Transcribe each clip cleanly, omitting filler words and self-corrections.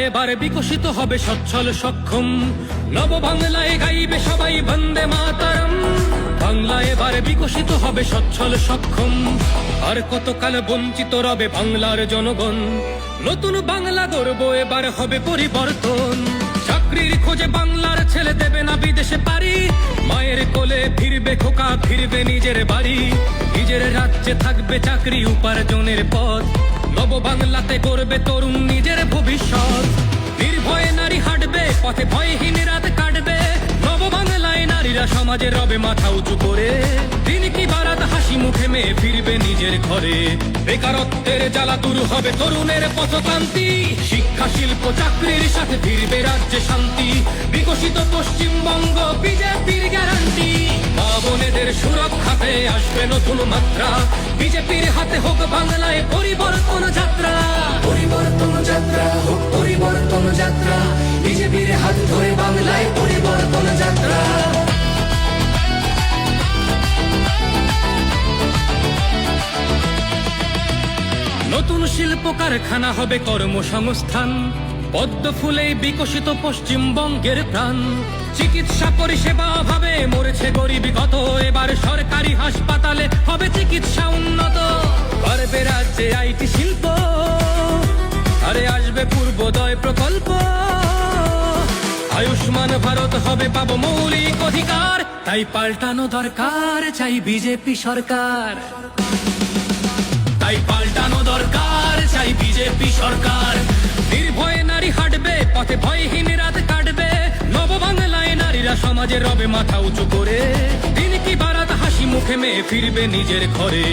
এবার বিকশিত হবে সচ্ছল সক্ষম, নব বাংলায় গাইবে সবাই বন্দে মাতরম। বাংলা এবার বিকশিত হবে সচ্ছল সক্ষম, আর কতকাল বঞ্চিত রবে বাংলার জনগণ। নতুন বাংলা গড়ব এবার হবে পরিবর্তন, চাকরির খোঁজে বাংলার ছেলে দেবে না বিদেশে পারি। মায়ের কোলে ফিরবে খোকা, ফিরবে নিজের বাড়ি, নিজের রাজ্যে থাকবে চাকরি উপার্জনের পথ। নব বাংলাতে করবে তরুণ নিজের ভবিষ্যৎ, নির্ভয়ে নারী হাঁটবে পথে, ভয়হীন রাত কাটবে। নব বাংলায় নারীরা সমাজে রবে মাথা উঁচু করে, দিন কি বারাত হাসি মুখে মেয়ে ফিরবে নিজের ঘরে। বেকারত্বের জ্বালা দূর হবে তরুণের পথক্রান্তি, শিক্ষা শিল্প চাকরির সাথে ফিরবে রাজ্যে শান্তি। বিকশিত পশ্চিমবঙ্গ বিজেপির গ্যারান্টি, মা বোনেদের সুরক্ষাতে আসবে নতুন মাত্রা। বিজেপির হাতে হোক বাংলায় পরিবর্তন যাত্রা, পরিবর্তন যাত্রা হোক পরিবর্তন যাত্রা, বিজেপির হাত ধরে বাংলায় পরিবর্তন যাত্রা। নতুন শিল্প কারখানা হবে কর্মসংস্থান, পদ্ম ফুলেই বিকশিত পশ্চিমবঙ্গের প্রাণ। চিকিৎসা পরিষেবা অভাবে মরেছে গরিবী কত, এবার সরকারি হাসপাতালে হবে চিকিৎসা উন্নত। বাড়বে রাজ্যে আইটি শিল্প, আরে আসবে পূর্বোদয় প্রকল্প। আয়ুষ্মান ভারত হবে পাবো মৌলিক অধিকার, তাই পাল্টানো দরকার চাই বিজেপি সরকার। তাই পাল্টানো দরকার চাই বিজেপি সরকার। নির্ভয়ে নারী হাঁটবে পথে, ভয়হীন রাত কাটবে। নব বাংলায় নারীরা সমাজে রবে মাথা উঁচু করে, দিন কি বারাত হাসি মুখে মেয়ে ফিরবে নিজের ঘরে।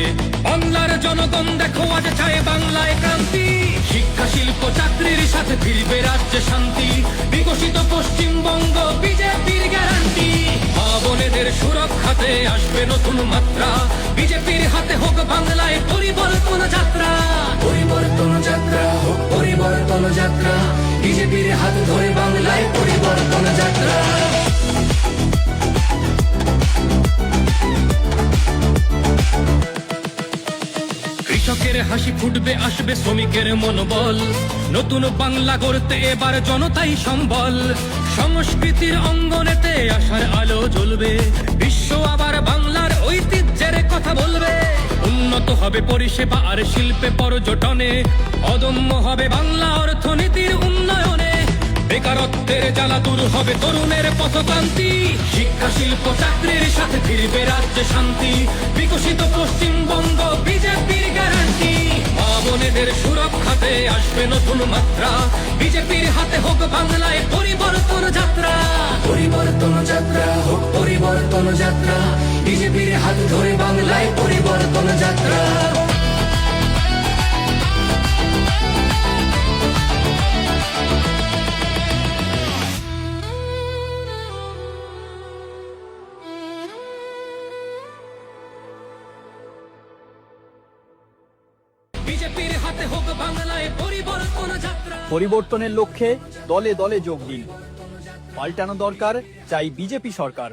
বাংলার জনগণ দেখো আজ চায় বাংলায় ক্রান্তি, শিক্ষা শিল্প চাকরির সাথে ফিরবে রাজ্যে শান্তি। বিকশিত পশ্চিমবঙ্গ বিজেপির গ্যারান্টি, মা বোনেদের সুরক্ষাতে আসবে নতুন মাত্রা। বিজেপির হাতে হোক বাংলায় পরিবর্তন যাত্রা, পরিবর্তন যাত্রা হোক পরিবর্তন যাত্রা, বিজেপির হাত ধরে বাংলায় পরিবর্তন যাত্রা। কৃষকের হাসি ফুটবে, আসবে শ্রমিকের মনোবল। নতুন বাংলা গড়তে এবার জনতাই সম্বল, সংস্কৃতির অঙ্গনেতে আশার আলো জ্বলবে। বিশ্ব আবার বাংলার ঐতিহ্যের কথা বলবে। উন্নত হবে পরিষেবা আর শিল্পে পর্যটনে, অদম্য হবে বাংলা অর্থনীতির উন্নয়নে। বেকারত্বের জ্বালা দূর হবে তরুণের পথক্রান্তি, শিক্ষা শিল্প চাকরির সাথে ফিরবে রাজ্যে শান্তি। বিকশিত পশ্চিমবঙ্গ বিজেপির গ্যারান্টি, মা বোনেদের সুরক্ষাতে আসবে নতুন মাত্রা। বিজেপির হাতে হোক বাংলায় পরিবর্তন যাত্রা, পরিবর্তন যাত্রা হোক পরিবর্তন যাত্রা, বিজেপির হাত ধরে বাংলায় পরিবর্তন যাত্রা। বিজেপির হাতে হোক বাংলায় পরিবর্তন যাত্রা। পরিবর্তনের লক্ষ্যে দলে দলে যোগ দিন, পাল্টানো দরকার চাই বিজেপি সরকার।